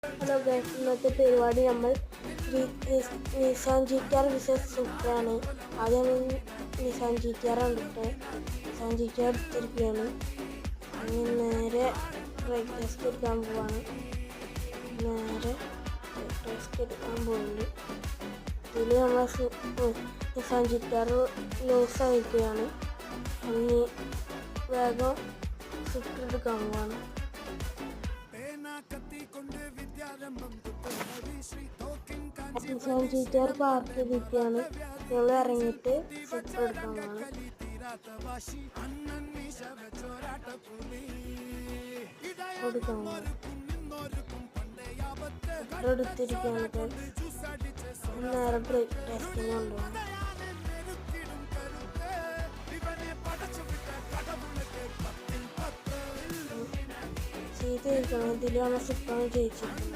Hello guys, ഇന്നത്തെ പരിപാടി നമ്മൾ നിസാൻ GTR വിസസ് സുപ്രയാണ്. ആദ്യം നിസാൻ GTR കണ്ടിട്ട് നിസാൻ GTR എടുത്തിരിക്കുകയാണ്. നേരെ ബ്രേക്ക് ടെസ്റ്റ് എടുക്കാൻ പോവാണ്. ഇതിൽ നമ്മൾ നിസാൻ GTR ലൂസ് ആയിരിക്കുകയാണ്. ഇനി വേഗം സ്വിഫ്റ്റ് എടുക്കാൻ പോവാണ്. നിസാൻ GTR പാർക്ക് ചെയ്തിരിക്കുകയാണ്. ഞങ്ങൾ ഇറങ്ങിയിട്ട് സ്വിഫ്റ്റ് എടുക്കാൻ പോവാണ്. എടുത്തിരിക്കുകയാണ്. നേരെ ബ്രേക്ക് ടെസ്റ്റിന് കൊണ്ടുപോകണം. ചെയ്തിരിക്കണം. ഇതിലാണ് സ്വിഫ്റ്റാണ് ജയിച്ചിരിക്കുന്നത്.